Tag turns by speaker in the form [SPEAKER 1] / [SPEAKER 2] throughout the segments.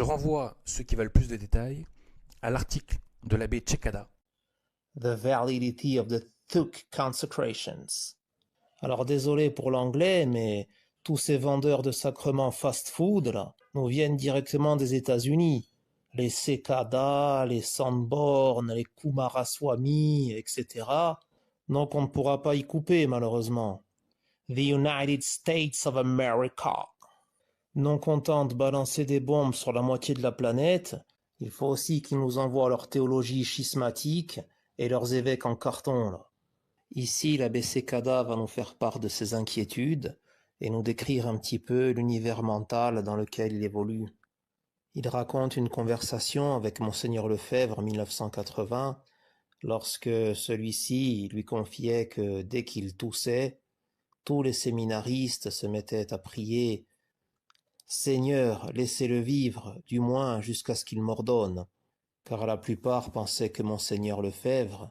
[SPEAKER 1] renvoie, ceux qui veulent plus de détails, à l'article de l'abbé Cekada.
[SPEAKER 2] The validity of the Thuk consecrations. Alors désolé pour l'anglais, mais tous ces vendeurs de sacrements fast-food là, nous viennent directement des États-Unis. Les Cekada, les Sanborn, les Kumaraswamy, etc. Donc on ne pourra pas y couper malheureusement. The United States of America. Non contents de balancer des bombes sur la moitié de la planète, il faut aussi qu'ils nous envoient leur théologie schismatique et leurs évêques en carton là. Ici, l'abbé Cekada va nous faire part de ses inquiétudes et nous décrire un petit peu l'univers mental dans lequel il évolue. Il raconte une conversation avec Monseigneur Lefebvre en 1980, lorsque celui-ci lui confiait que dès qu'il toussait, tous les séminaristes se mettaient à prier « Seigneur, laissez-le vivre, du moins jusqu'à ce qu'il m'ordonne », car la plupart pensaient que Monseigneur Lefebvre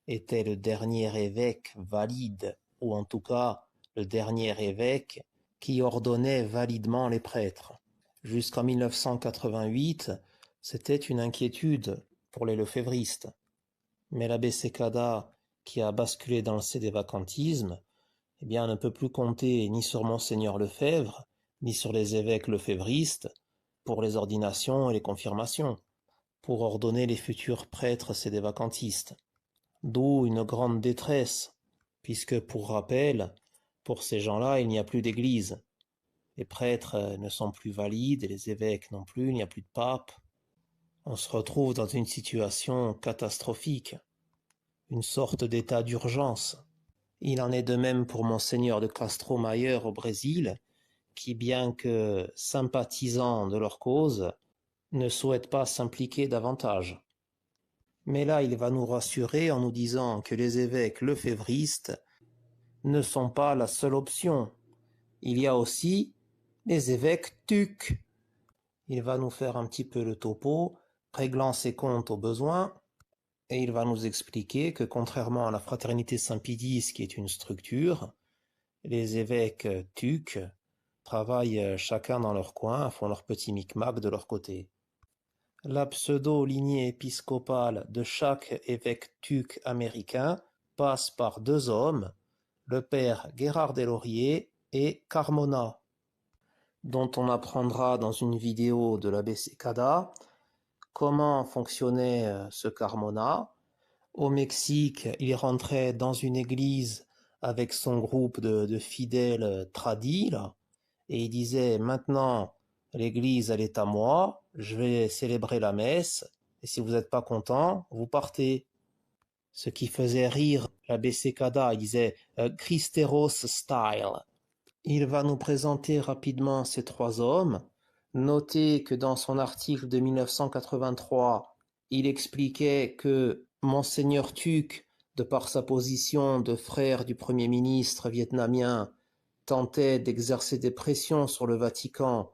[SPEAKER 2] était le dernier évêque valide, ou en tout cas le dernier évêque qui ordonnait validement les prêtres. Jusqu'en 1988, c'était une inquiétude pour les lefévristes. Mais l'abbé Cekada, qui a basculé dans le sédévacantisme, eh bien, ne peut plus compter ni sur Monseigneur Lefebvre, ni sur les évêques lefévristes pour les ordinations et les confirmations, pour ordonner les futurs prêtres sédévacantistes. D'où une grande détresse, puisque, pour rappel, pour ces gens-là, il n'y a plus d'église. Les prêtres ne sont plus valides, et les évêques non plus, il n'y a plus de pape. On se retrouve dans une situation catastrophique, une sorte d'état d'urgence. Il en est de même pour Monseigneur de Castro Mayer au Brésil, qui, bien que sympathisant de leur cause, ne souhaite pas s'impliquer davantage. Mais là, il va nous rassurer en nous disant que les évêques lefévristes ne sont pas la seule option. Il y a aussi les évêques TUC. Il va nous faire un petit peu le topo, réglant ses comptes au besoin, et il va nous expliquer que contrairement à la Fraternité Saint-Pédis, qui est une structure, les évêques TUC travaillent chacun dans leur coin, font leur petit micmac de leur côté. La pseudo-lignée épiscopale de chaque évêque TUC américain passe par deux hommes, le père Gérard Deslauriers et Carmona, dont on apprendra dans une vidéo de l'abbé Cekada comment fonctionnait ce Carmona. Au Mexique, il rentrait dans une église avec son groupe de fidèles tradis, là, et il disait « Maintenant, l'église, elle est à moi, je vais célébrer la messe, et si vous n'êtes pas content, vous partez ». Ce qui faisait rire l'abbé Cekada, il disait « Christeros style ». Il va nous présenter rapidement ces trois hommes. Notez que dans son article de 1983, il expliquait que Monseigneur Tuc, de par sa position de frère du Premier ministre vietnamien, tentait d'exercer des pressions sur le Vatican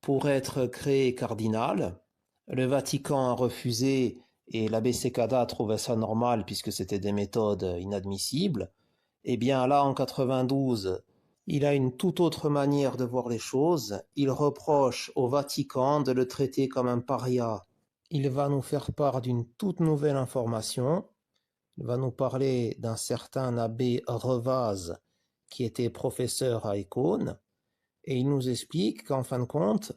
[SPEAKER 2] pour être créé cardinal. Le Vatican a refusé et l'abbé Cekada trouvait ça normal puisque c'était des méthodes inadmissibles. Et bien là, en 92, il a une toute autre manière de voir les choses. Il reproche au Vatican de le traiter comme un paria. Il va nous faire part d'une toute nouvelle information. Il va nous parler d'un certain abbé Revaz qui était professeur à Écône. Et il nous explique qu'en fin de compte,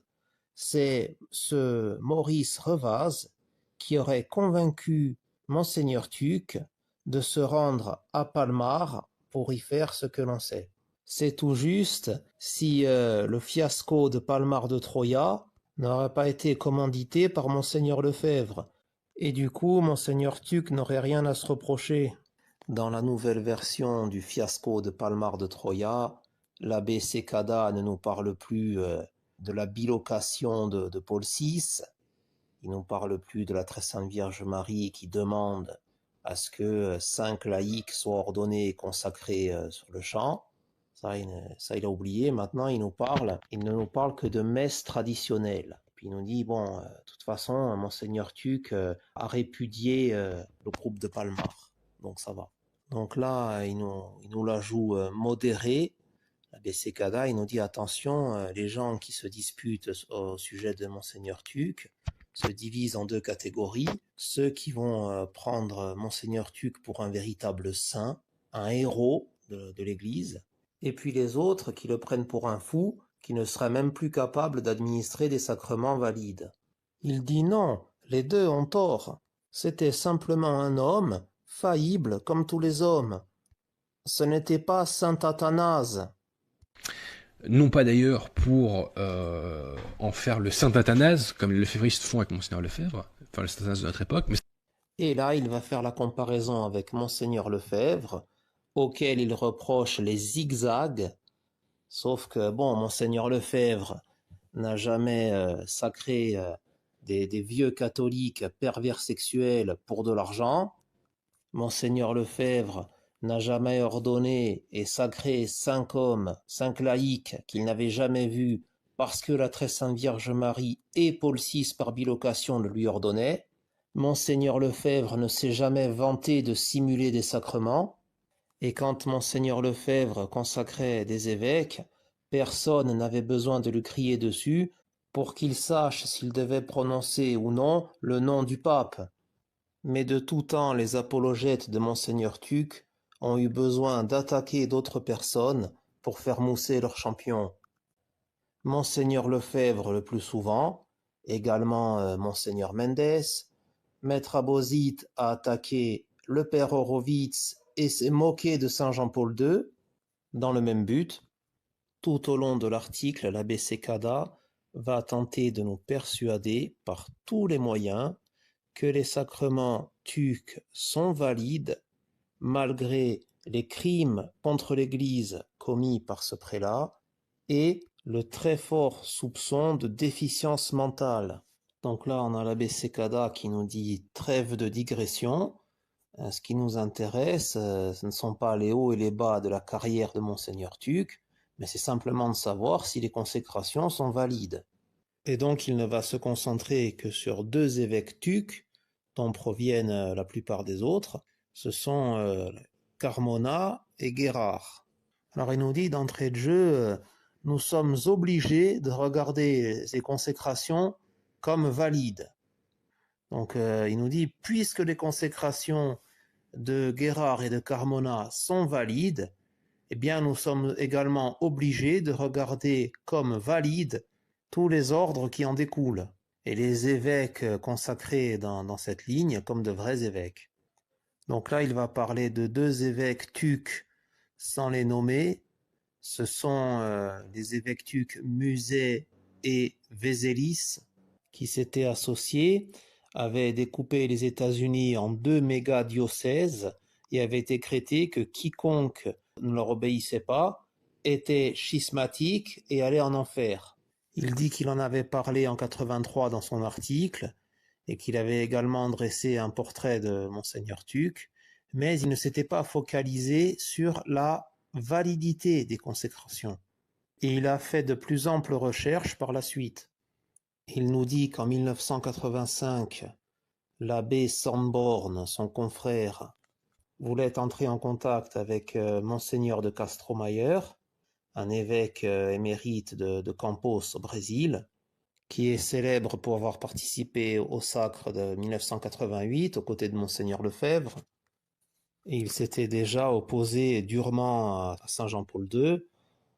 [SPEAKER 2] c'est ce Maurice Revaz qui aurait convaincu Monseigneur Tuc de se rendre à Palmar pour y faire ce que l'on sait. C'est tout juste si le fiasco de Palmar de Troya n'aurait pas été commandité par Monseigneur Lefebvre. Et du coup, Monseigneur Tuc n'aurait rien à se reprocher. Dans la nouvelle version du fiasco de Palmar de Troya, l'abbé Cekada ne nous parle plus de la bilocation de Paul VI, il ne nous parle plus de la très sainte Vierge Marie qui demande à ce que 5 laïcs soient ordonnés et consacrés sur le champ. Ça, il a oublié. Maintenant, il ne nous parle que de messes traditionnelles. Puis il nous dit, bon, de toute façon, Monseigneur Tuc a répudié le groupe de Palmar. Donc ça va. Donc là, il nous la joue modérée, l'abbé Sekada, il nous dit attention, les gens qui se disputent au sujet de Monseigneur Tuc se divisent en deux catégories. Ceux qui vont prendre Monseigneur Tuc pour un véritable saint, un héros de l'Église, et puis les autres qui le prennent pour un fou, qui ne serait même plus capable d'administrer des sacrements valides. Il dit non, les deux ont tort. C'était simplement un homme, faillible comme tous les hommes. Ce n'était pas saint Athanase.
[SPEAKER 3] Non pas d'ailleurs pour en faire le saint Athanase, comme les lefévristes font avec Monseigneur Lefebvre, enfin le saint Athanase de notre époque, mais
[SPEAKER 2] Et là, il va faire la comparaison avec Monseigneur Lefebvre, auquel il reproche les zigzags, sauf que, bon, Monseigneur Lefebvre n'a jamais sacré des vieux catholiques pervers sexuels pour de l'argent. Monseigneur Lefebvre n'a jamais ordonné et sacré 5 hommes, 5 laïcs qu'il n'avait jamais vus parce que la très sainte Vierge Marie et Paul VI par bilocation le lui ordonnaient. Monseigneur Lefebvre ne s'est jamais vanté de simuler des sacrements, et quand Monseigneur Lefebvre consacrait des évêques, personne n'avait besoin de lui crier dessus pour qu'il sache s'il devait prononcer ou non le nom du pape. Mais de tout temps, les apologètes de Monseigneur Tuc ont eu besoin d'attaquer d'autres personnes pour faire mousser leur champion. Monseigneur Lefebvre le plus souvent, également Monseigneur Mendes. Maître Abosite a attaqué le père Horowitz et s'est moqué de Saint Jean-Paul II, dans le même but. Tout au long de l'article, l'abbé Sekada va tenter de nous persuader par tous les moyens que les sacrements Tuc sont valides malgré les crimes contre l'Église commis par ce prélat et le très fort soupçon de déficience mentale. Donc là, on a l'abbé Sekada qui nous dit trêve de digression. Ce qui nous intéresse, ce ne sont pas les hauts et les bas de la carrière de Monseigneur Tuc, mais c'est simplement de savoir si les consécrations sont valides. Et donc il ne va se concentrer que sur 2 évêques Tuc, dont proviennent la plupart des autres. Ce sont Carmona et Guérard. Alors il nous dit d'entrée de jeu, nous sommes obligés de regarder ces consécrations comme valides. Donc il nous dit, puisque les consécrations de Guérard et de Carmona sont valides, eh bien nous sommes également obligés de regarder comme valides tous les ordres qui en découlent, et les évêques consacrés dans cette ligne comme de vrais évêques. Donc là, il va parler de 2 évêques Tuc sans les nommer. Ce sont les évêques Tuc Muset et Vézélis qui s'étaient associés, avaient découpé les États-Unis en 2 méga-diocèses et avaient décrété que quiconque ne leur obéissait pas était schismatique et allait en enfer. Il dit qu'il en avait parlé en 83 dans son article et qu'il avait également dressé un portrait de Monseigneur Tuc, mais il ne s'était pas focalisé sur la validité des consécrations. Et il a fait de plus amples recherches par la suite. Il nous dit qu'en 1985, l'abbé Sanborn, son confrère, voulait entrer en contact avec Monseigneur de Castromayer, un évêque émérite de Campos au Brésil, qui est célèbre pour avoir participé au sacre de 1988 aux côtés de Monseigneur Lefebvre. Et il s'était déjà opposé durement à Saint Jean-Paul II.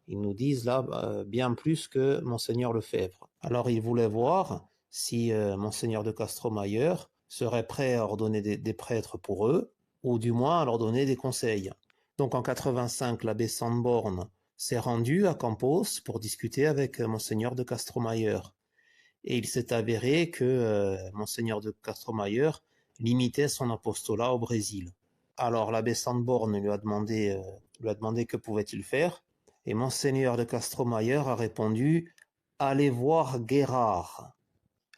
[SPEAKER 2] Ils nous disent là bien plus que Monseigneur Lefebvre. Alors il voulait voir si Monseigneur de Castromayer serait prêt à ordonner des prêtres pour eux, ou du moins à leur donner des conseils. Donc en 85, l'abbé Sanborn s'est rendu à Campos pour discuter avec Monseigneur de Castromayer. Et il s'est avéré que Monseigneur de Castromayer limitait son apostolat au Brésil. Alors l'abbé Sanborn lui a demandé que pouvait-il faire, et Monseigneur de Castromayer a répondu « Allez voir Guérard ».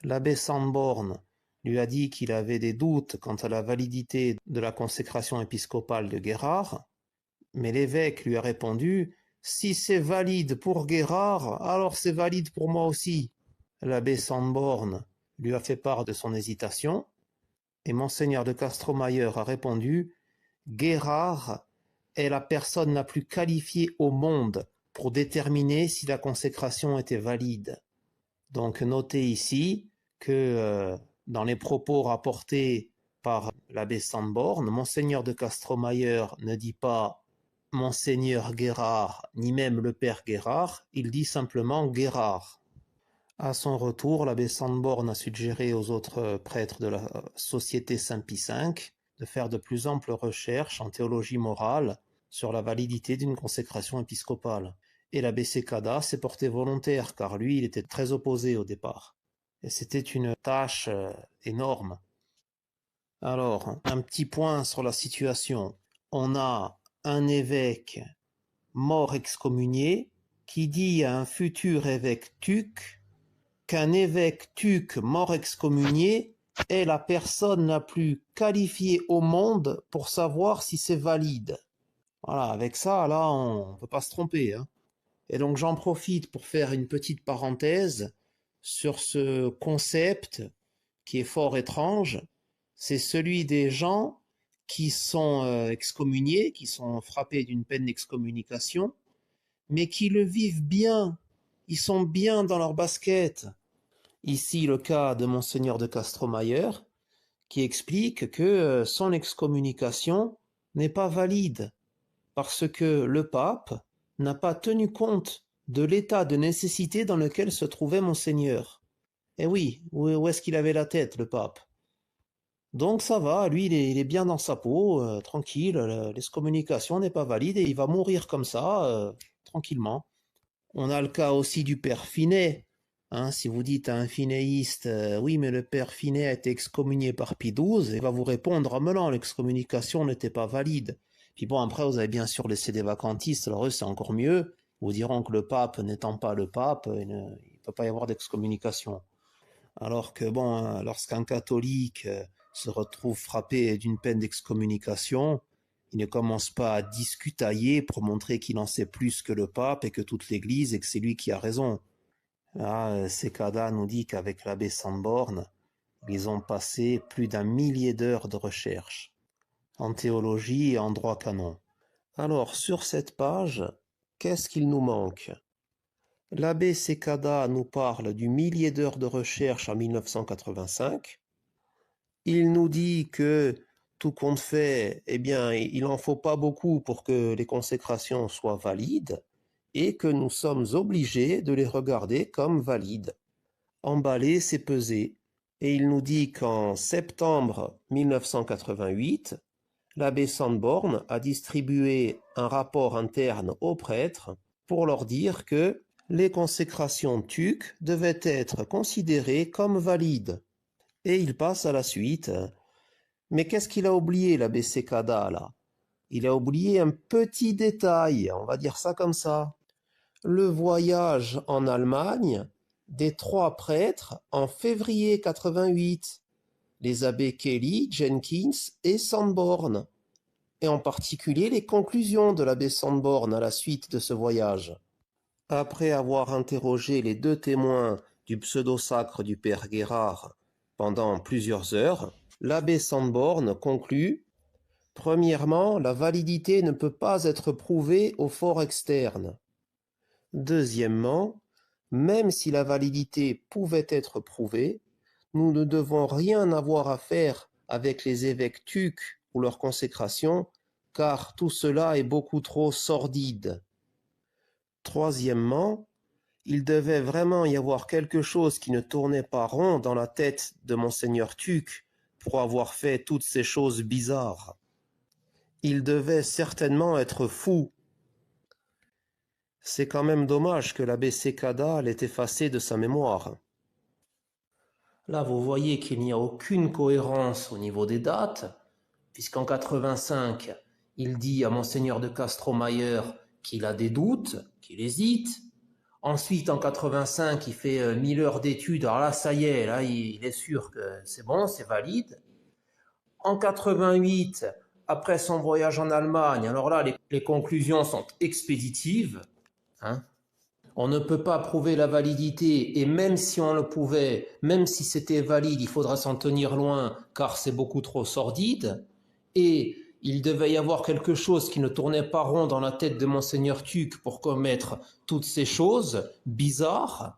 [SPEAKER 2] L'abbé Sanborn lui a dit qu'il avait des doutes quant à la validité de la consécration épiscopale de Guérard, mais l'évêque lui a répondu « Si c'est valide pour Guérard, alors c'est valide pour moi aussi ». L'abbé Sanborn lui a fait part de son hésitation, et Monseigneur de Castromayer a répondu « Guérard est la personne la plus qualifiée au monde pour déterminer si la consécration était valide. Donc notez ici que dans les propos rapportés par l'abbé Sandborn, Monseigneur de Castromayer ne dit pas Monseigneur Guérard, ni même le père Guérard, il dit simplement Guérard. À son retour, l'abbé Sandborn a suggéré aux autres prêtres de la Société Saint-Pie V de faire de plus amples recherches en théologie morale sur la validité d'une consécration épiscopale. Et l'abbé Cecada s'est porté volontaire, car lui, il était très opposé au départ. Et c'était une tâche énorme. Alors, un petit point sur la situation. On a un évêque mort excommunié qui dit à un futur évêque tuc qu'un évêque tuc mort excommunié est la personne la plus qualifiée au monde pour savoir si c'est valide. Voilà, avec ça, là, on ne peut pas se tromper, hein. Et donc j'en profite pour faire une petite parenthèse sur ce concept qui est fort étrange. C'est celui des gens qui sont excommuniés, qui sont frappés d'une peine d'excommunication, mais qui le vivent bien. Ils sont bien dans leur basket. Ici, le cas de Monseigneur de Castromayer, qui explique que son excommunication n'est pas valide, parce que le pape n'a pas tenu compte de l'état de nécessité dans lequel se trouvait Monseigneur. Eh oui, où est-ce qu'il avait la tête, le pape? Donc ça va, lui il est bien dans sa peau, tranquille, l'excommunication n'est pas valide et il va mourir comme ça, tranquillement. On a le cas aussi du père Finet. Hein, si vous dites à un finéiste, oui mais le père Finet a été excommunié par Pie XII, il va vous répondre, ah mais non, l'excommunication n'était pas valide. Puis bon, après, vous avez bien sûr laissé des vacantistes, alors eux, c'est encore mieux. Ils vous diront que le pape n'étant pas le pape, il ne peut pas y avoir d'excommunication. Alors que bon, lorsqu'un catholique se retrouve frappé d'une peine d'excommunication, il ne commence pas à discutailler pour montrer qu'il en sait plus que le pape et que toute l'Église et que c'est lui qui a raison. Là, Cecada nous dit qu'avec l'abbé Sandborn, ils ont passé plus d'1 millier d'heures de recherche en théologie et en droit canon. Alors, sur cette page, qu'est-ce qu'il nous manque? L'abbé Cecada nous parle du millier d'heures de recherche en 1985. Il nous dit que, tout compte fait, eh bien, il n'en faut pas beaucoup pour que les consécrations soient valides et que nous sommes obligés de les regarder comme valides. Emballer, c'est peser. Et il nous dit qu'en septembre 1988, l'abbé Sandborn a distribué un rapport interne aux prêtres pour leur dire que les consécrations tuques devaient être considérées comme valides. Et il passe à la suite. Mais qu'est-ce qu'il a oublié, l'abbé Cecada, là? Il a oublié un petit détail, on va dire ça comme ça. Le voyage en Allemagne des 3 prêtres en février 88. Les abbés Kelly, Jenkins et Sandborn, et en particulier les conclusions de l'abbé Sandborn à la suite de ce voyage. Après avoir interrogé les 2 témoins du pseudo-sacre du père Guérard pendant plusieurs heures, l'abbé Sandborn conclut « Premièrement, la validité ne peut pas être prouvée au fort externe. Deuxièmement, même si la validité pouvait être prouvée, nous ne devons rien avoir à faire avec les évêques tucs ou leur consécration, car tout cela est beaucoup trop sordide. Troisièmement, il devait vraiment y avoir quelque chose qui ne tournait pas rond dans la tête de Monseigneur Tuc pour avoir fait toutes ces choses bizarres. Il devait certainement être fou. C'est quand même dommage que l'abbé Cecada l'ait effacé de sa mémoire. Là, vous voyez qu'il n'y a aucune cohérence au niveau des dates, puisqu'en 85, il dit à Monseigneur de Castromayer qu'il a des doutes, qu'il hésite. Ensuite, en 85, il fait 1000 heures d'études. Alors là, ça y est, là, il est sûr que c'est bon, c'est valide. En 88, après son voyage en Allemagne, alors là, les conclusions sont expéditives. Hein. On ne peut pas prouver la validité, et même si on le pouvait, même si c'était valide, il faudra s'en tenir loin, car c'est beaucoup trop sordide. Et il devait y avoir quelque chose qui ne tournait pas rond dans la tête de Monseigneur Tuc pour commettre toutes ces choses bizarres.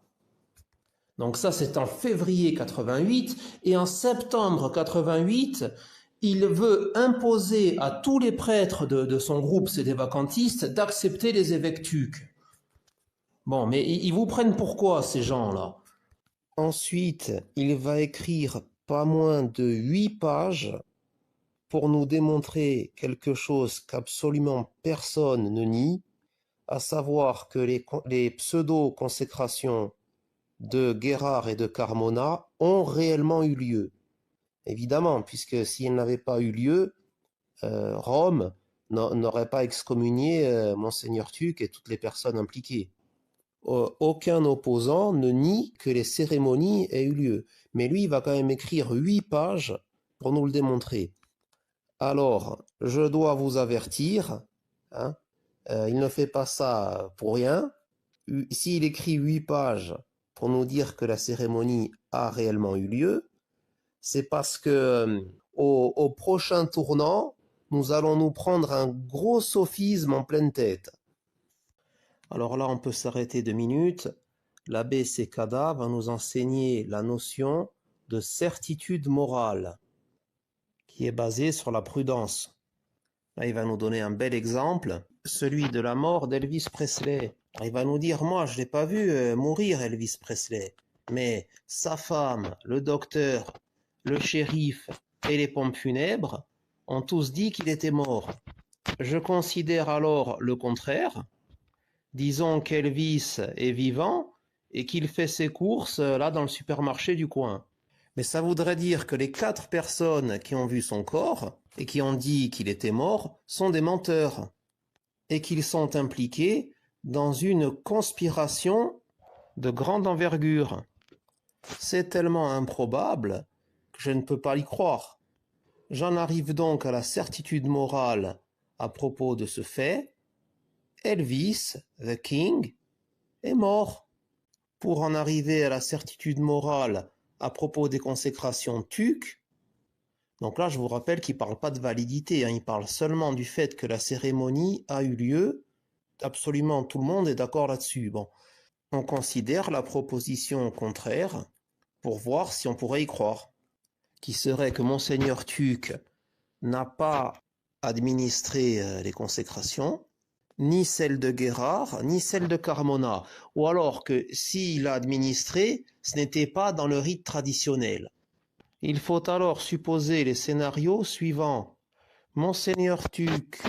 [SPEAKER 2] Donc ça, c'est en février 88. Et en septembre 88, il veut imposer à tous les prêtres de son groupe, c'est des vacantistes, d'accepter les évêques Tuc. Bon, mais ils vous prennent pourquoi, ces gens-là? Ensuite, il va écrire pas moins de 8 pages pour nous démontrer quelque chose qu'absolument personne ne nie, à savoir que les pseudo-consécrations de Guérard et de Carmona ont réellement eu lieu. Évidemment, puisque s'ils n'avaient pas eu lieu, Rome n'aurait pas excommunié Monseigneur Tuc et toutes les personnes impliquées. Aucun opposant ne nie que les cérémonies aient eu lieu. Mais lui, il va quand même écrire 8 pages pour nous le démontrer. Alors, je dois vous avertir, hein, il ne fait pas ça pour rien. S'il écrit 8 pages pour nous dire que la cérémonie a réellement eu lieu, c'est parce que au prochain tournant, nous allons nous prendre un gros sophisme en pleine tête. Alors là, on peut s'arrêter 2 minutes. L'abbé Cekada va nous enseigner la notion de certitude morale, qui est basée sur la prudence. Là, il va nous donner un bel exemple, celui de la mort d'Elvis Presley. Il va nous dire, moi, je ne l'ai pas vu mourir, Elvis Presley, mais sa femme, le docteur, le shérif et les pompes funèbres ont tous dit qu'il était mort. Je considère alors le contraire. Disons qu'Elvis est vivant et qu'il fait ses courses là dans le supermarché du coin. Mais ça voudrait dire que les 4 personnes qui ont vu son corps et qui ont dit qu'il était mort sont des menteurs et qu'ils sont impliqués dans une conspiration de grande envergure. C'est tellement improbable que je ne peux pas y croire. J'en arrive donc à la certitude morale à propos de ce fait. Elvis, the King, est mort. Pour en arriver à la certitude morale à propos des consécrations Tuc, donc là je vous rappelle qu'il ne parle pas de validité, il parle seulement du fait que la cérémonie a eu lieu, absolument tout le monde est d'accord là-dessus. Bon, on considère la proposition contraire pour voir si on pourrait y croire, qui serait que Monseigneur Tuc n'a pas administré les consécrations, ni celle de Guérard, ni celle de Carmona, ou alors que s'il a administré, ce n'était pas dans le rite traditionnel. Il faut alors supposer les scénarios suivants. Monseigneur Tuc,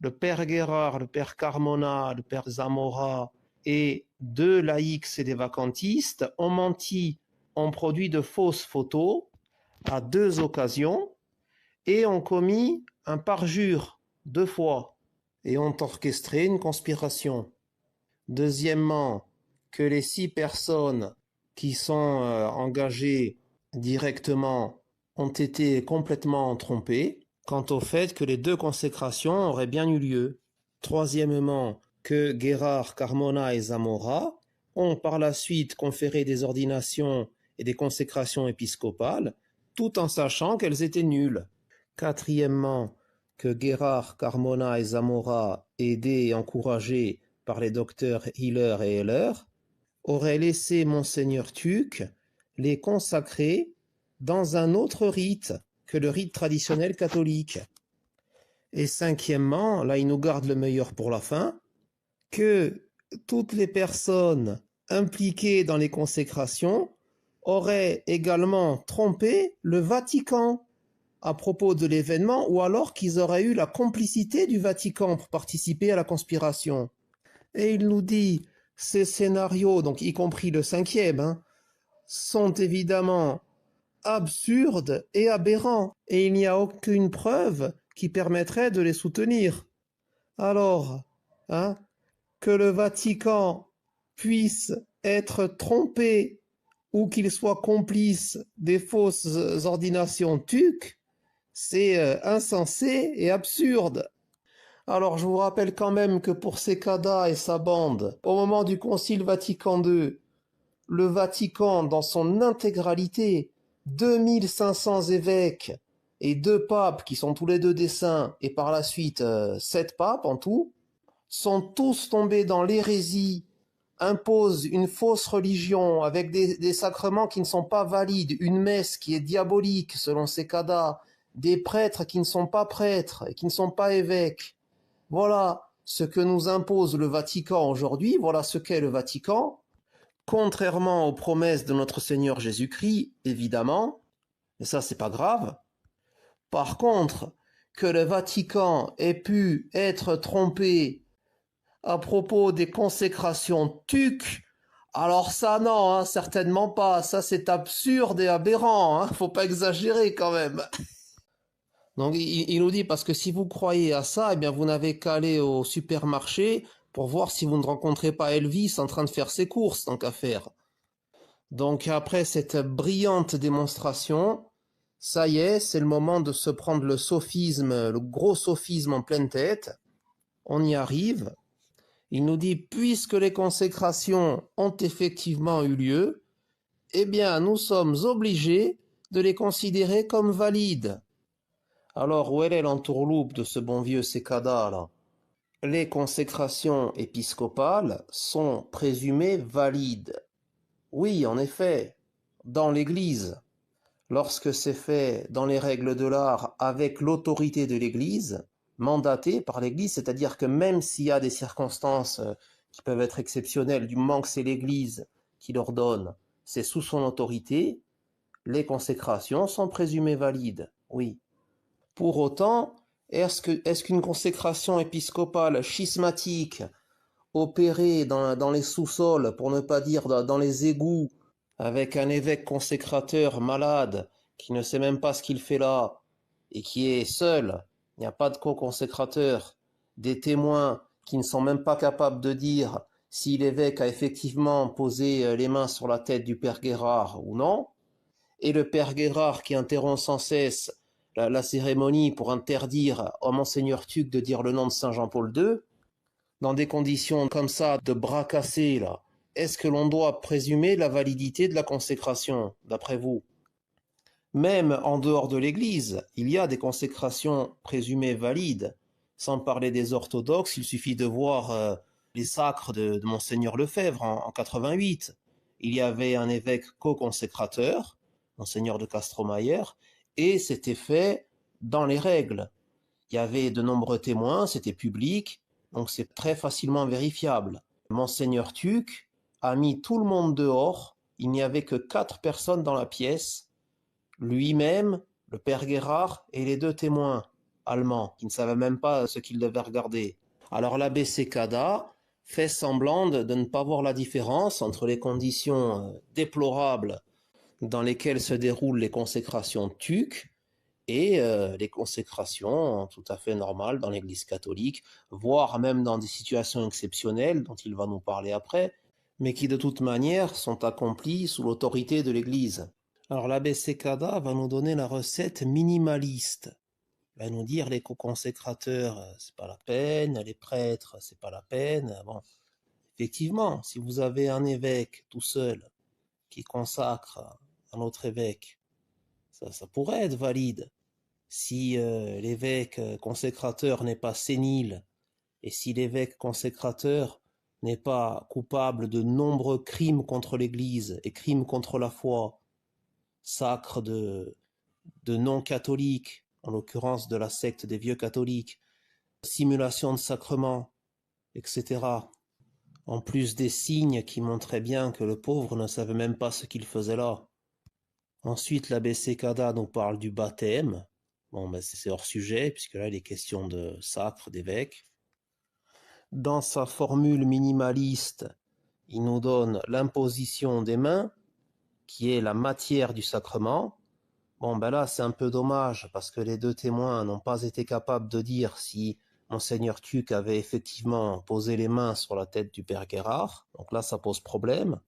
[SPEAKER 2] le père Guérard, le père Carmona, le père Zamora et 2 laïcs et des vacantistes ont menti, ont produit de fausses photos à 2 occasions et ont commis un parjure 2 fois. Et ont orchestré une conspiration. Deuxièmement, que les 6 personnes qui sont engagées directement ont été complètement trompées quant au fait que les 2 consécrations auraient bien eu lieu. Troisièmement, que Guérard, Carmona et Zamora ont par la suite conféré des ordinations et des consécrations épiscopales, tout en sachant qu'elles étaient nulles. Quatrièmement, que Guérard, Carmona et Zamora, aidés et encouragés par les docteurs Hiller et Heller, auraient laissé Monseigneur Tuc les consacrer dans un autre rite que le rite traditionnel catholique. Et cinquièmement, là il nous garde le meilleur pour la fin, que toutes les personnes impliquées dans les consécrations auraient également trompé le Vatican à propos de l'événement, ou alors qu'ils auraient eu la complicité du Vatican pour participer à la conspiration. Et il nous dit, ces scénarios, donc y compris le 5e, sont évidemment absurdes et aberrants, et il n'y a aucune preuve qui permettrait de les soutenir. Alors, que le Vatican puisse être trompé ou qu'il soit complice des fausses ordinations Tuc, c'est insensé et absurde. Alors je vous rappelle quand même que pour Cekada et sa bande, au moment du Concile Vatican II, le Vatican dans son intégralité, 2500 évêques, et 2 papes qui sont tous les deux des saints, et par la suite 7 papes en tout, sont tous tombés dans l'hérésie, imposent une fausse religion avec des sacrements qui ne sont pas valides, une messe qui est diabolique selon Sekada, des prêtres qui ne sont pas prêtres et qui ne sont pas évêques. Voilà ce que nous impose le Vatican aujourd'hui, voilà ce qu'est le Vatican, contrairement aux promesses de notre Seigneur Jésus-Christ, évidemment, et ça c'est pas grave. Par contre, que le Vatican ait pu être trompé à propos des consécrations TUC, alors ça non, hein, certainement pas, ça c'est absurde et aberrant, hein, faut pas exagérer quand même. Donc il nous dit, parce que si vous croyez à ça, eh bien vous n'avez qu'à aller au supermarché pour voir si vous ne rencontrez pas Elvis en train de faire ses courses, tant qu'à faire. Donc après cette brillante démonstration, ça y est, c'est le moment de se prendre le sophisme, le gros sophisme en pleine tête. On y arrive. Il nous dit, puisque les consécrations ont effectivement eu lieu, eh bien nous sommes obligés de les considérer comme valides. Alors, où est l'entourloupe de ce bon vieux Sekada, là? Les consécrations épiscopales sont présumées valides. Oui, en effet, dans l'Église. Lorsque c'est fait dans les règles de l'art avec l'autorité de l'Église, mandatée par l'Église, c'est-à-dire que même s'il y a des circonstances qui peuvent être exceptionnelles, du moment que c'est l'Église qui l'ordonne, c'est sous son autorité, les consécrations sont présumées valides, oui. Pour autant, est-ce qu'une consécration épiscopale schismatique, opérée dans les sous-sols, pour ne pas dire dans les égouts, avec un évêque consécrateur malade, qui ne sait même pas ce qu'il fait là, et qui est seul, il n'y a pas de co-consécrateur, des témoins qui ne sont même pas capables de dire si l'évêque a effectivement posé les mains sur la tête du père Guérard ou non, et le père Guérard qui interrompt sans cesse la cérémonie pour interdire au monseigneur Tuc de dire le nom de Saint Jean-Paul II, dans des conditions comme ça de bras cassés là, est-ce que l'on doit présumer la validité de la consécration, d'après vous? Même en dehors de l'Église, il y a des consécrations présumées valides. Sans parler des orthodoxes, il suffit de voir les sacres de Monseigneur Lefebvre en 88. Il y avait un évêque co-consécrateur, Monseigneur de Castromayer, et c'était fait dans les règles. Il y avait de nombreux témoins, c'était public, donc c'est très facilement vérifiable. Monseigneur Tuc a mis tout le monde dehors, il n'y avait que 4 personnes dans la pièce, lui-même, le père Guérard et les 2 témoins allemands, qui ne savaient même pas ce qu'ils devaient regarder. Alors l'abbé Sekada fait semblant de ne pas voir la différence entre les conditions déplorables dans lesquelles se déroulent les consécrations TUC et les consécrations tout à fait normales dans l'Église catholique, voire même dans des situations exceptionnelles dont il va nous parler après, mais qui de toute manière sont accomplies sous l'autorité de l'Église. Alors l'abbé Sekada va nous donner la recette minimaliste. Il va nous dire les co-consécrateurs, c'est pas la peine, les prêtres, c'est pas la peine. Bon, effectivement, si vous avez un évêque tout seul qui consacre un autre évêque, ça pourrait être valide. Si l'évêque consécrateur n'est pas sénile, et si l'évêque consécrateur n'est pas coupable de nombreux crimes contre l'Église et crimes contre la foi, sacres de non-catholiques, en l'occurrence de la secte des vieux catholiques, simulation de sacrements, etc. En plus des signes qui montraient bien que le pauvre ne savait même pas ce qu'il faisait là. Ensuite, l'abbé Sekada nous parle du baptême. Bon, ben c'est hors sujet, puisque là, il est question de sacre, d'évêque. Dans sa formule minimaliste, il nous donne l'imposition des mains, qui est la matière du sacrement. Bon, ben là, c'est un peu dommage, parce que les 2 témoins n'ont pas été capables de dire si Monseigneur Tuc avait effectivement posé les mains sur la tête du père Guérard. Donc là, ça pose problème.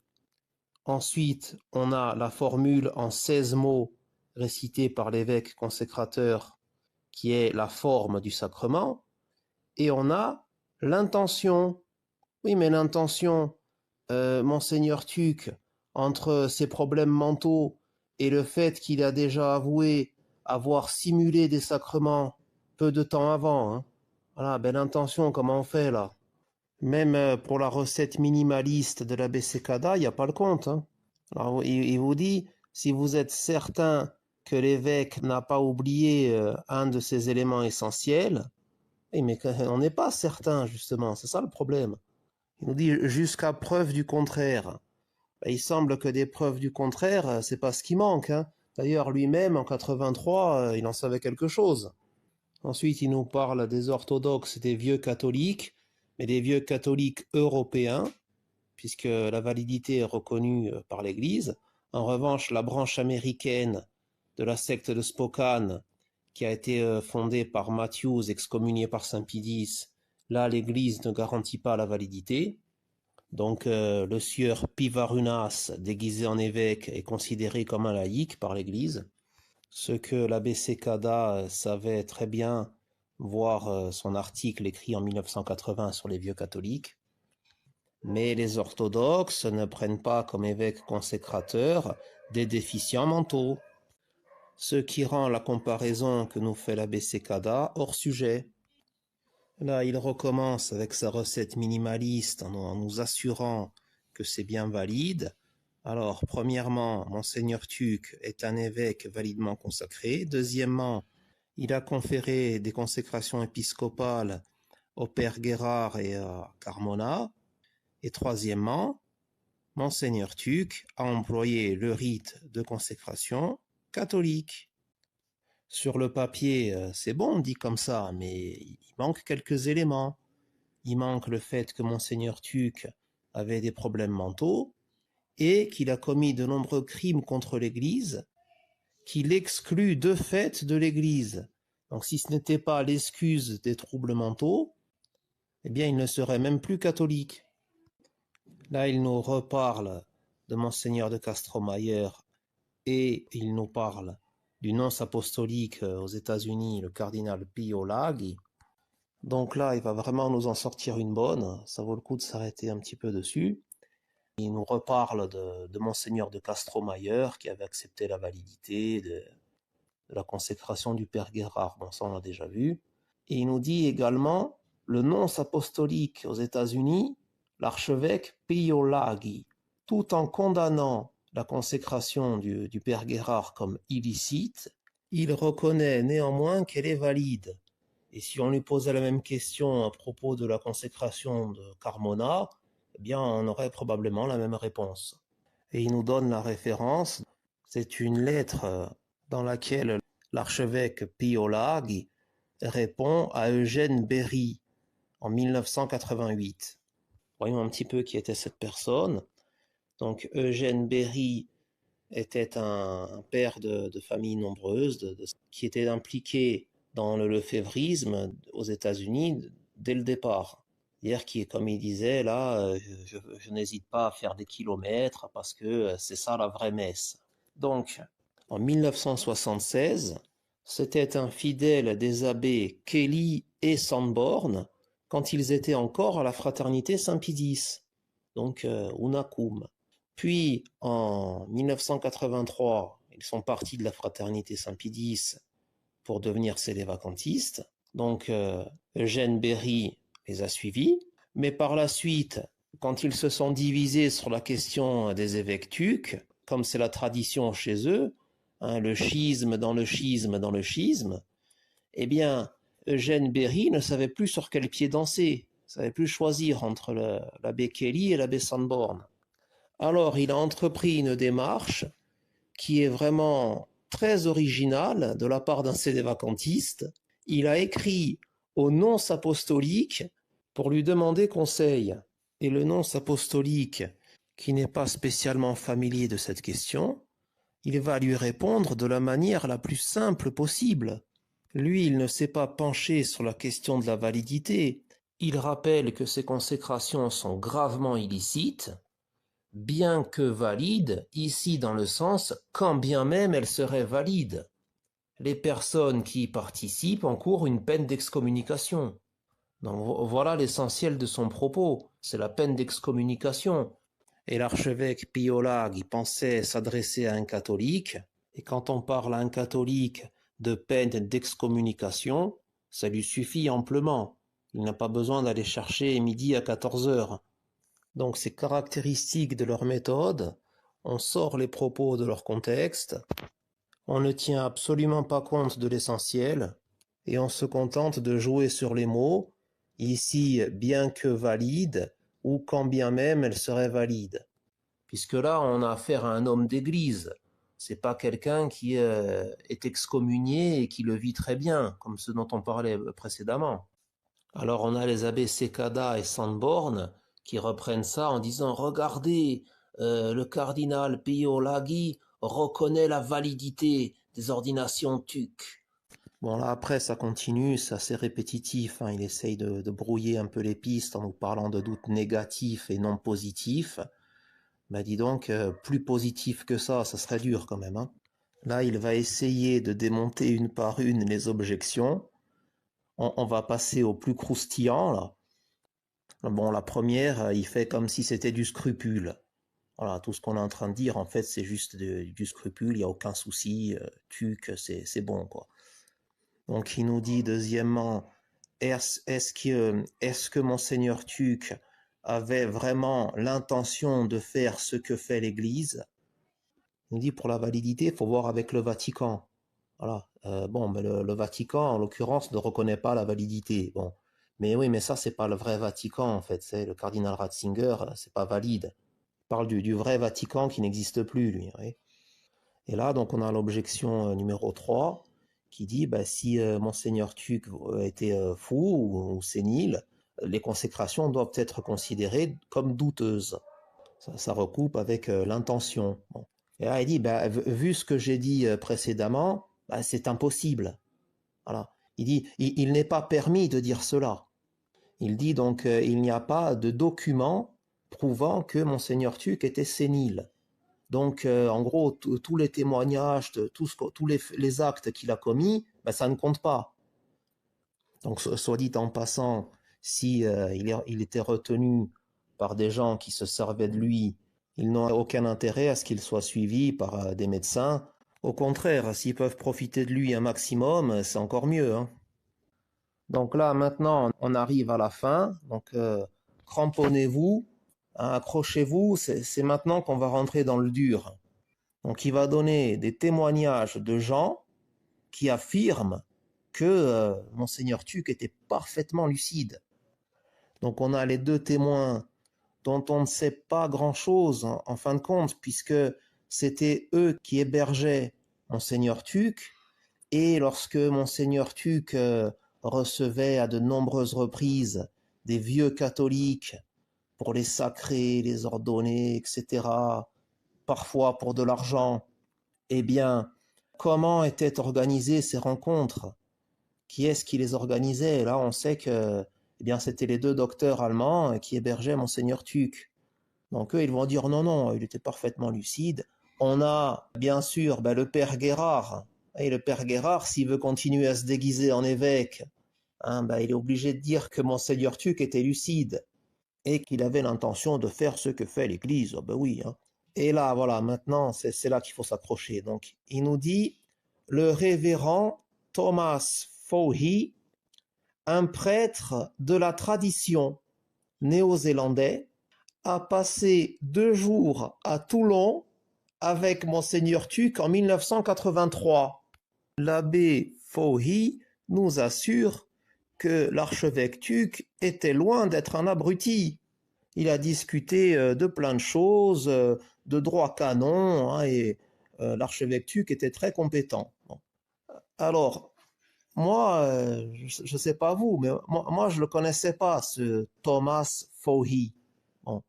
[SPEAKER 2] Ensuite, on a la formule en 16 mots récitée par l'évêque consécrateur, qui est la forme du sacrement. Et on a l'intention. Oui, mais l'intention, Monseigneur Tuc, entre ses problèmes mentaux et le fait qu'il a déjà avoué avoir simulé des sacrements peu de temps avant. Hein. Voilà, belle intention, comment on fait là? Même pour la recette minimaliste de l'abbé Sekada, il n'y a pas le compte. Hein. Alors, il vous dit, si vous êtes certain que l'évêque n'a pas oublié un de ces éléments essentiels, mais on n'est pas certain, justement, c'est ça le problème. Il nous dit jusqu'à preuve du contraire. Il semble que des preuves du contraire, c'est pas ce qui manque. Hein. D'ailleurs, lui-même, en 83, il en savait quelque chose. Ensuite, il nous parle des orthodoxes, des vieux catholiques, mais des vieux catholiques européens, puisque la validité est reconnue par l'Église. En revanche, la branche américaine de la secte de Spokane, qui a été fondée par Matthews, excommunié par Saint Pie X, là, l'Église ne garantit pas la validité. Donc, le sieur Pivarunas, déguisé en évêque, est considéré comme un laïc par l'Église. Ce que l'abbé Sekada savait très bien, voir son article écrit en 1980 sur les vieux catholiques. Mais les orthodoxes ne prennent pas comme évêques consécrateurs des déficients mentaux, ce qui rend la comparaison que nous fait l'abbé Sekada hors sujet. Là, il recommence avec sa recette minimaliste en nous assurant que c'est bien valide. Alors, premièrement, Monseigneur Tuc est un évêque validement consacré. Deuxièmement, il a conféré des consécrations épiscopales au père Guérard et à Carmona. Et troisièmement, Monseigneur Tuc a employé le rite de consécration catholique. Sur le papier, c'est bon dit comme ça, mais il manque quelques éléments. Il manque le fait que Monseigneur Tuc avait des problèmes mentaux et qu'il a commis de nombreux crimes contre l'Église, qui l'excluent de fait de l'Église. Donc si ce n'était pas l'excuse des troubles mentaux, eh bien il ne serait même plus catholique. Là, il nous reparle de Monseigneur de Castromayer et il nous parle du nonce apostolique aux États-Unis, le cardinal Pio Laghi. Donc là, il va vraiment nous en sortir une bonne. Ça vaut le coup de s'arrêter un petit peu dessus. Il nous reparle de Monseigneur de Castromayer qui avait accepté la validité de la consécration du père Guérard. Bon, ça on l'a déjà vu. Et il nous dit également le nonce apostolique aux États-Unis, l'archevêque Pio Laghi, tout en condamnant la consécration du père Guérard comme illicite, il reconnaît néanmoins qu'elle est valide. Et si on lui posait la même question à propos de la consécration de Carmona, eh bien on aurait probablement la même réponse. Et il nous donne la référence, c'est une lettre dans laquelle l'archevêque Pio Laghi répond à Eugène Berry en 1988. Voyons un petit peu qui était cette personne. Donc Eugène Berry était un père de famille nombreuse qui était impliqué dans le lefévrisme aux États-Unis dès le départ. C'est-à-dire qui, comme il disait, là, je n'hésite pas à faire des kilomètres parce que c'est ça la vraie messe. Donc, en 1976, c'était un fidèle des abbés Kelly et Sanborn quand ils étaient encore à la fraternité Saint-Pie X, donc Unacum. Puis, en 1983, ils sont partis de la fraternité Saint-Pie X pour devenir sélévacantistes. Donc, Eugène Berry les a suivis. Mais par la suite, quand ils se sont divisés sur la question des évêques tucs, comme c'est la tradition chez eux, hein, le schisme dans le schisme dans le schisme, eh bien, Eugène Berry ne savait plus sur quel pied danser, ne savait plus choisir entre l'abbé Kelly et l'abbé Sanborn. Alors, il a entrepris une démarche qui est vraiment très originale de la part d'un sélévacantiste. Il a écrit au nonce apostolique pour lui demander conseil. Et le nonce apostolique, qui n'est pas spécialement familier de cette question, il va lui répondre de la manière la plus simple possible. Lui, il ne s'est pas penché sur la question de la validité. Il rappelle que ces consécrations sont gravement illicites, bien que valides, ici dans le sens quand bien même elles seraient valides. Les personnes qui y participent encourent une peine d'excommunication. Donc voilà l'essentiel de son propos, c'est la peine d'excommunication. Et l'archevêque Pio Laghi pensait s'adresser à un catholique, et quand on parle à un catholique, de peine d'excommunication, ça lui suffit amplement. Il n'a pas besoin d'aller chercher midi à 14 heures. Donc c'est caractéristique de leur méthode, on sort les propos de leur contexte, on ne tient absolument pas compte de l'essentiel, et on se contente de jouer sur les mots, ici bien que valide, ou quand bien même elle serait valide. Puisque là, on a affaire à un homme d'église, c'est pas quelqu'un qui est excommunié et qui le vit très bien, comme ce dont on parlait précédemment. Alors on a les abbés Cecada et Sanborn qui reprennent ça en disant « Regardez, le cardinal Pio Laghi reconnaît la validité des ordinations TUC. » Bon là après ça continue, c'est assez répétitif, hein. Il essaye de brouiller un peu les pistes en nous parlant de doutes négatifs et non positifs. Ben dis donc, plus positif que ça serait dur quand même, hein. Là il va essayer de démonter une par une les objections. On va passer au plus croustillant là. Bon, la première, il fait comme si c'était du scrupule. Voilà, tout ce qu'on est en train de dire, en fait, c'est juste du scrupule, il n'y a aucun souci, tuc, c'est bon, quoi. Donc, il nous dit, deuxièmement, est-ce que Monseigneur Tuc avait vraiment l'intention de faire ce que fait l'Église? Il nous dit, pour la validité, il faut voir avec le Vatican. Voilà. Bon, mais le Vatican, en l'occurrence, ne reconnaît pas la validité. Bon. Mais oui, mais ça, c'est pas le vrai Vatican, en fait. C'est le cardinal Ratzinger, c'est pas valide. Il parle du vrai Vatican qui n'existe plus, lui. Oui. Et là, donc, on a l'objection numéro 3 qui dit, bah, si Monseigneur Tuc était fou ou sénile, les consécrations doivent être considérées comme douteuses. Ça recoupe avec l'intention. Bon. Et là, il dit, bah, vu ce que j'ai dit précédemment, bah, c'est impossible. Voilà. Il dit, il n'est pas permis de dire cela. Il dit donc, il n'y a pas de document prouvant que Monseigneur Tuc était sénile. Donc, en gros, tous les témoignages, tous les actes qu'il a commis, ben, ça ne compte pas. Donc, soit dit en passant, si il était retenu par des gens qui se servaient de lui, ils n'ont aucun intérêt à ce qu'il soit suivi par des médecins. Au contraire, s'ils peuvent profiter de lui un maximum, c'est encore mieux, hein. Donc là, maintenant, on arrive à la fin. Donc, cramponnez-vous, hein, accrochez-vous. C'est maintenant qu'on va rentrer dans le dur. Donc, il va donner des témoignages de gens qui affirment que Monseigneur Tuc était parfaitement lucide. Donc, on a les deux témoins dont on ne sait pas grand-chose en fin de compte, puisque c'était eux qui hébergeaient Monseigneur Tuc. Et lorsque Monseigneur Tuc recevait à de nombreuses reprises des vieux catholiques pour les sacrer, les ordonner, etc., parfois pour de l'argent, eh bien, comment étaient organisées ces rencontres? Qui est-ce qui les organisait? Là, on sait que eh bien, c'était les deux docteurs allemands qui hébergeaient Monseigneur Tuc. Donc eux, ils vont dire non, non, il était parfaitement lucide. On a, bien sûr, le père Guérard. Et le père Guérard, s'il veut continuer à se déguiser en évêque, hein, il est obligé de dire que Monseigneur Tuc était lucide et qu'il avait l'intention de faire ce que fait l'Église. Oh, oui, hein. Et là, voilà, maintenant, c'est là qu'il faut s'accrocher. Donc, il nous dit, le révérend Thomas Fowey, un prêtre de la tradition néo-zélandais, a passé 2 jours à Toulon avec Monseigneur Tuc en 1983. L'abbé Fowey nous assure que l'archevêque Tuc était loin d'être un abruti. Il a discuté de plein de choses, de droit canon, hein, et l'archevêque Tuc était très compétent. Bon. Alors, moi, je ne sais pas vous, mais moi je ne le connaissais pas, ce Thomas Fowey. Bon.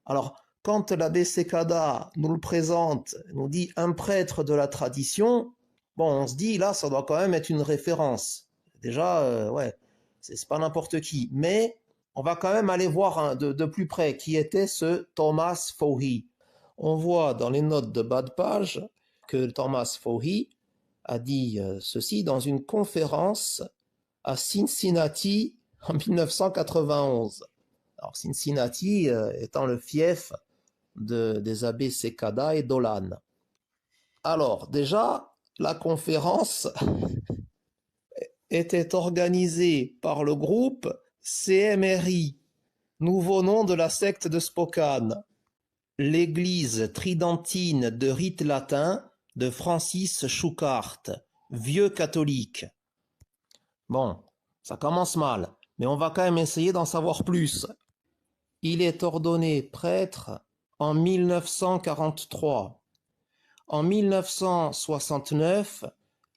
[SPEAKER 2] Alors, quand l'abbé Cecada nous le présente, nous dit un prêtre de la tradition, bon, on se dit, là, ça doit quand même être une référence. Déjà, ouais, c'est pas n'importe qui. Mais on va quand même aller voir de plus près qui était ce Thomas Fowey. On voit dans les notes de bas de page que Thomas Fowey a dit ceci dans une conférence à Cincinnati en 1991. Alors Cincinnati étant le fief des abbés Cecada et Dolan. Alors déjà, la conférence était organisée par le groupe CMRI, nouveau nom de la secte de Spokane, l'église tridentine de rite latin de Francis Schuckardt, vieux catholique. Bon, ça commence mal, mais on va quand même essayer d'en savoir plus. Il est ordonné prêtre en 1943. En 1969,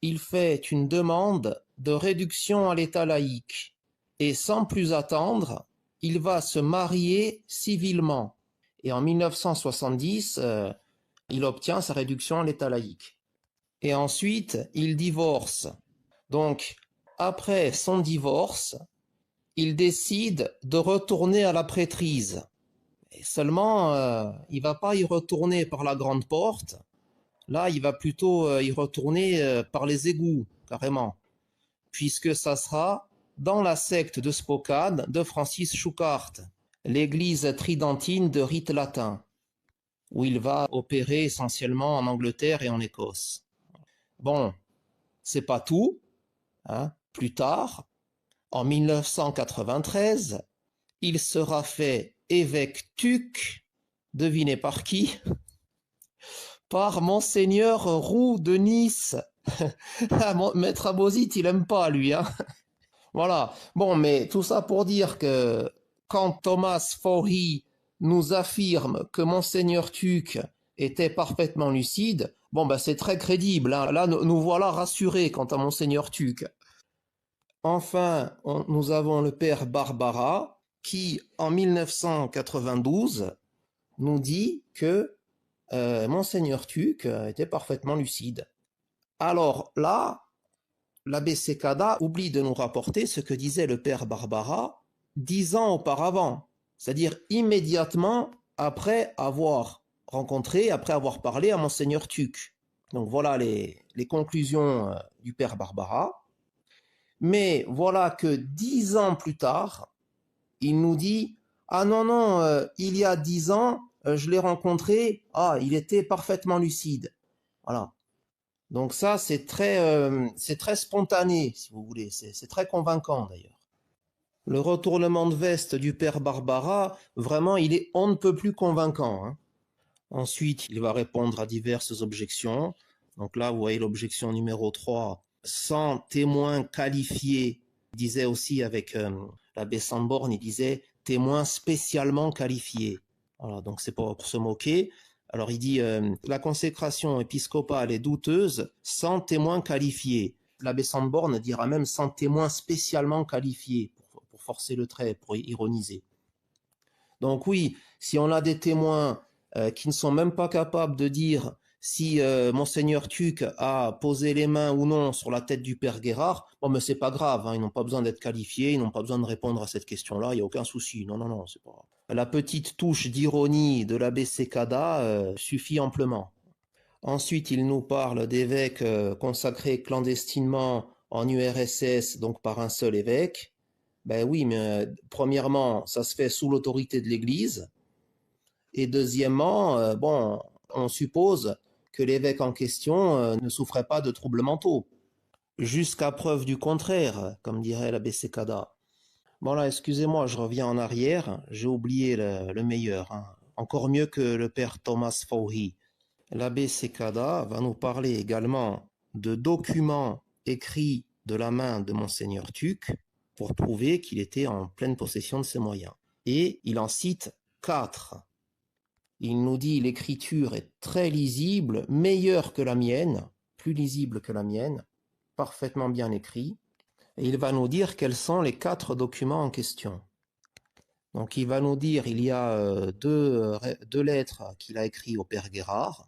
[SPEAKER 2] il fait une demande de réduction à l'état laïque et sans plus attendre, il va se marier civilement. Et en 1970, il obtient sa réduction à l'état laïque. Et ensuite, il divorce. Donc, après son divorce, il décide de retourner à la prêtrise. Et seulement, il va pas y retourner par la grande porte. Là, il va plutôt y retourner par les égouts, carrément. Puisque ça sera dans la secte de Spokane de Francis Schuckardt, l'église tridentine de rite latin, où il va opérer essentiellement en Angleterre et en Écosse. Bon, c'est pas tout, hein. Plus tard, en 1993, il sera fait évêque tuc, devinez par qui? Par Monseigneur Roux de Nice. Maître Abozit, il aime pas, lui, hein. Voilà. Bon, mais tout ça pour dire que quand Thomas Faury nous affirme que Monseigneur Tuc était parfaitement lucide, bon, ben c'est très crédible, hein. Là, nous voilà rassurés quant à Monseigneur Tuc. Enfin, nous avons le père Barbara qui, en 1992, nous dit que Monseigneur Tuc était parfaitement lucide. Alors là, l'abbé Sekada oublie de nous rapporter ce que disait le père Barbara 10 ans auparavant, c'est-à-dire immédiatement après avoir rencontré, après avoir parlé à Monseigneur Tuc. Donc voilà les conclusions du père Barbara. Mais voilà que 10 ans plus tard, il nous dit « Ah non, non, il y a 10 ans, je l'ai rencontré, il était parfaitement lucide. » Voilà. Donc ça, c'est très spontané, si vous voulez. C'est très convaincant, d'ailleurs. Le retournement de veste du père Barbara, vraiment, il est on ne peut plus convaincant, hein. Ensuite, il va répondre à diverses objections. Donc là, vous voyez l'objection numéro 3. Sans témoin qualifié, il disait aussi avec l'abbé Sanborn, il disait témoin spécialement qualifié. Voilà, donc c'est pour se moquer. Alors il dit la consécration épiscopale est douteuse sans témoin qualifié. L'abbé Sanborn dira même sans témoin spécialement qualifié, pour forcer le trait, pour ironiser. Donc oui, si on a des témoins qui ne sont même pas capables de dire si Monseigneur Tuc a posé les mains ou non sur la tête du père Guérard, bon, mais c'est pas grave, hein, ils n'ont pas besoin d'être qualifiés, ils n'ont pas besoin de répondre à cette question-là, il n'y a aucun souci. Non, non, non, c'est pas grave. La petite touche d'ironie de l'abbé Sekada suffit amplement. Ensuite, il nous parle d'évêques consacrés clandestinement en URSS, donc par un seul évêque. Ben oui, mais premièrement, ça se fait sous l'autorité de l'Église. Et deuxièmement, bon, on suppose que l'évêque en question ne souffrait pas de troubles mentaux. Jusqu'à preuve du contraire, comme dirait l'abbé Sekada. Bon là, excusez-moi, je reviens en arrière, j'ai oublié le meilleur, hein. Encore mieux que le père Thomas Fauhy. L'abbé Sekada va nous parler également de documents écrits de la main de Monseigneur Tuc pour prouver qu'il était en pleine possession de ses moyens. Et il en cite 4. Il nous dit l'écriture est très lisible, meilleure que la mienne, plus lisible que la mienne, parfaitement bien écrit. Et il va nous dire quels sont les 4 documents en question. Donc il va nous dire il y a deux lettres qu'il a écrites au père Guérard.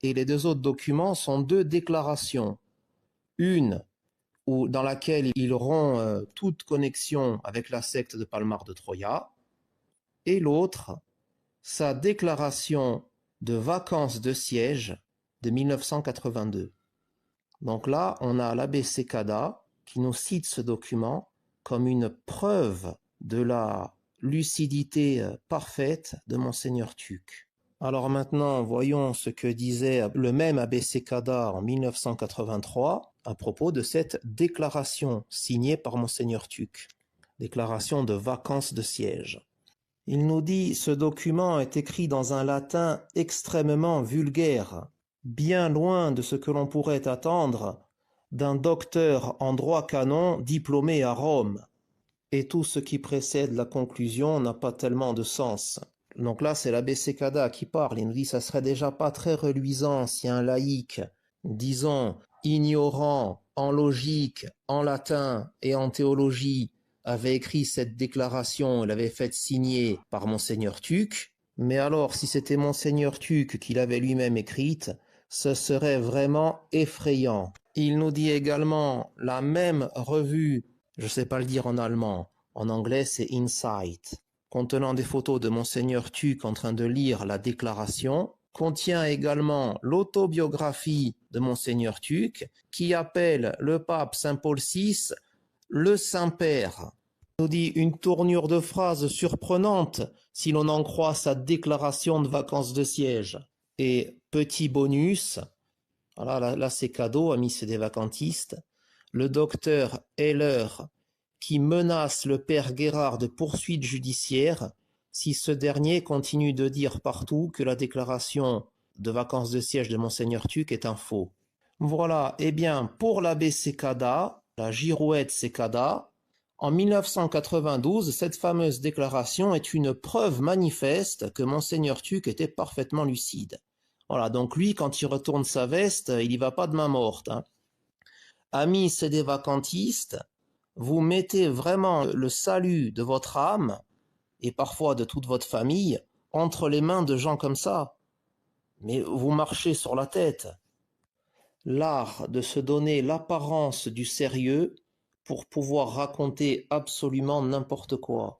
[SPEAKER 2] Et les 2 autres documents sont 2 déclarations. Une dans laquelle il rompt toute connexion avec la secte de Palmar de Troya. Et l'autre, sa déclaration de vacances de siège de 1982. Donc là, on a l'abbé Sekada qui nous cite ce document comme une preuve de la lucidité parfaite de Monseigneur Tuc. Alors maintenant, voyons ce que disait le même Abbé Sekada en 1983 à propos de cette déclaration signée par Monseigneur Tuc, déclaration de vacances de siège. Il nous dit: ce document est écrit dans un latin extrêmement vulgaire, bien loin de ce que l'on pourrait attendre d'un docteur en droit canon diplômé à Rome. Et tout ce qui précède la conclusion n'a pas tellement de sens. Donc là, c'est l'abbé Sekada qui parle. Il nous dit: ça serait déjà pas très reluisant si un laïc, disons, ignorant en logique, en latin et en théologie, avait écrit cette déclaration et l'avait faite signer par Monseigneur Tuc. Mais alors, si c'était Monseigneur Tuc qui l'avait lui-même écrite, ce serait vraiment effrayant. Il nous dit également la même revue, je ne sais pas le dire en allemand, en anglais c'est Insight, contenant des photos de Monseigneur Tuc en train de lire la déclaration, contient également l'autobiographie de Monseigneur Tuc, qui appelle le pape Saint Paul VI le Saint-Père. Il nous dit une tournure de phrase surprenante si l'on en croit sa déclaration de vacances de siège. Et petit bonus, voilà, là c'est cadeau, amis, c'est des vacantistes, le docteur Heller qui menace le père Guérard de poursuites judiciaires si ce dernier continue de dire partout que la déclaration de vacances de siège de Monseigneur Tuc est un faux. Voilà, eh bien, pour l'abbé Sekada, la girouette Sekada, en 1992, cette fameuse déclaration est une preuve manifeste que Monseigneur Tuc était parfaitement lucide. Voilà, donc lui, quand il retourne sa veste, il y va pas de main morte. Hein. Amis, c'est des vacantistes, vous mettez vraiment le salut de votre âme, et parfois de toute votre famille, entre les mains de gens comme ça. Mais vous marchez sur la tête. L'art de se donner l'apparence du sérieux pour pouvoir raconter absolument n'importe quoi.